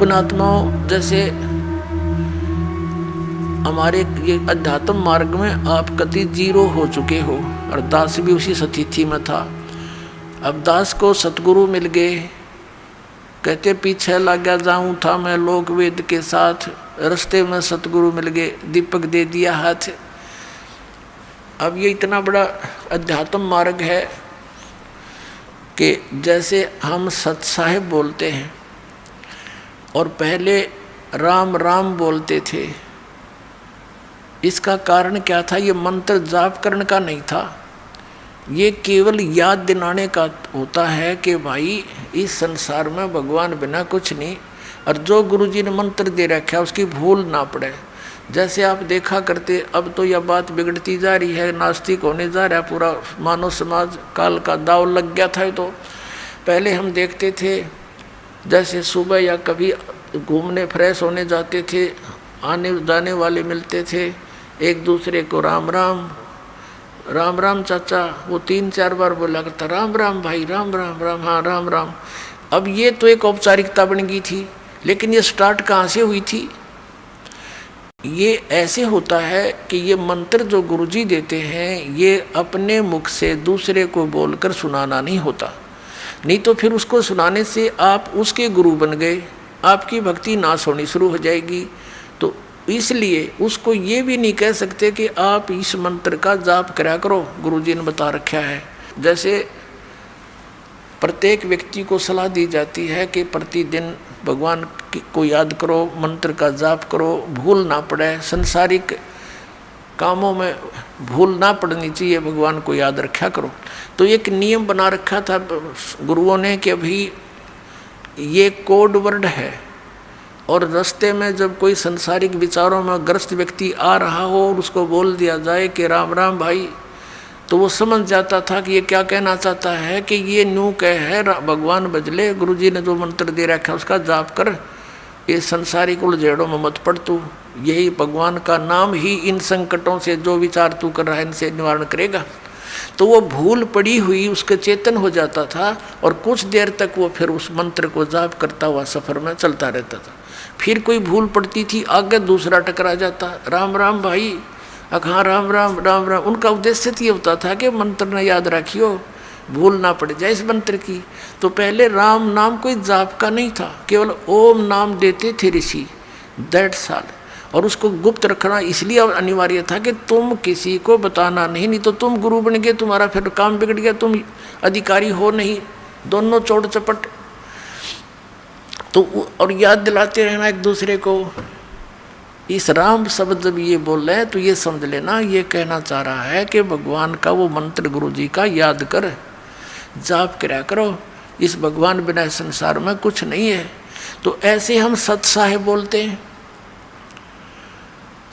पुण्यात्माओं, जैसे हमारे ये अध्यात्म मार्ग में आप कति जीरो हो चुके हो, और दास भी उसी स्थिति में था। अब दास को सतगुरु मिल गए, कहते पीछे लग गया जाऊं था मैं लोक वेद के साथ, रास्ते में सतगुरु मिल गए, दीपक दे दिया हाथ। अब ये इतना बड़ा अध्यात्म मार्ग है कि जैसे हम सत साहिब बोलते हैं और पहले राम राम बोलते थे, इसका कारण क्या था? ये मंत्र जाप करने का नहीं था, ये केवल याद दिलाने का होता है कि भाई इस संसार में भगवान बिना कुछ नहीं, और जो गुरुजी ने मंत्र दे रखा है उसकी भूल ना पड़े। जैसे आप देखा करते, अब तो यह बात बिगड़ती जा रही है, नास्तिक होने जा रहा है पूरा मानव समाज, काल का दाव लग गया था। तो पहले हम देखते थे जैसे सुबह या कभी घूमने फ्रेश होने जाते थे, आने जाने वाले मिलते थे, एक दूसरे को राम राम राम राम चाचा, वो 3-4 बार बोला करता राम राम भाई, राम राम राम, हाँ राम राम। अब ये तो एक औपचारिकता बन गई थी, लेकिन ये स्टार्ट कहाँ से हुई थी? ये ऐसे होता है कि ये मंत्र जो गुरुजी देते हैं, ये अपने मुख से दूसरे को बोलकर सुनाना नहीं होता, नहीं तो फिर उसको सुनाने से आप उसके गुरु बन गए, आपकी भक्ति नाश होनी शुरू हो जाएगी। तो इसलिए उसको ये भी नहीं कह सकते कि आप इस मंत्र का जाप करा करो, गुरुजी ने बता रखा है। जैसे प्रत्येक व्यक्ति को सलाह दी जाती है कि प्रतिदिन भगवान को याद करो, मंत्र का जाप करो, भूल ना पड़े, संसारिक कामों में भूल ना पड़नी चाहिए, भगवान को याद रखा करो। तो एक नियम बना रखा था गुरुओं ने कि अभी ये कोड वर्ड है, और रास्ते में जब कोई संसारिक विचारों में ग्रस्त व्यक्ति आ रहा हो और उसको बोल दिया जाए कि राम राम भाई, तो वो समझ जाता था कि ये क्या कहना चाहता है, कि ये न्यू कह है भगवान बजले, गुरुजी ने जो मंत्र दे रखा है उसका जाप कर, ये संसारिक उलझेड़ों में मत पड़ तू, यही भगवान का नाम ही इन संकटों से जो विचार तू कर रहा है इनसे निवारण करेगा। तो वो भूल पड़ी हुई उसके चेतन हो जाता था, और कुछ देर तक वो फिर उस मंत्र को जाप करता हुआ सफ़र में चलता रहता था। फिर कोई भूल पड़ती थी, आगे दूसरा टकरा जाता, राम राम भाई, हाँ राम राम राम राम। उनका उद्देश्य तो ये होता था कि मंत्र न याद रखियो, भूल ना पड़ जाए इस मंत्र की। तो पहले राम नाम कोई जाप का नहीं था, केवल ओम नाम देते थे ऋषि, दैट्स ऑल। और उसको गुप्त रखना इसलिए अनिवार्य था कि तुम किसी को बताना नहीं तो तुम गुरु बन गए, तुम्हारा फिर काम बिगड़ गया, तुम अधिकारी हो नहीं, दोनों चौड़ चपट। तो और याद दिलाते रहना एक दूसरे को। इस राम शब्द जब ये बोल रहे हैं तो ये समझ लेना, ये कहना चाह रहा है कि भगवान का वो मंत्र गुरुजी का याद कर, जाप करा करो, इस भगवान बिना संसार में कुछ नहीं है। तो ऐसे हम सत साहिब बोलते हैं।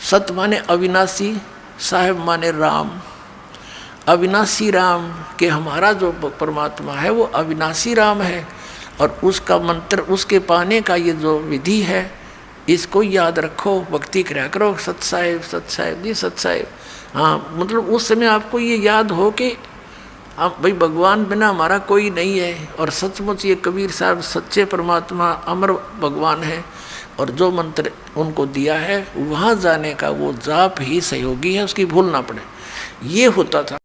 सत माने अविनाशी, साहिब माने राम। अविनाशी राम के हमारा जो परमात्मा है वो अविनाशी राम है, और उसका मंत्र, उसके पाने का ये जो विधि है, इसको याद रखो, भक्ति करा करो, सत साहिब जी सत साहिब। हाँ, मतलब उस समय आपको ये याद हो कि आप भाई भगवान बिना हमारा कोई नहीं है, और सचमुच ये कबीर साहब सच्चे परमात्मा अमर भगवान है, और जो मंत्र उनको दिया है वहाँ जाने का वो जाप ही सहयोगी है, उसकी भूल ना पड़े, ये होता था।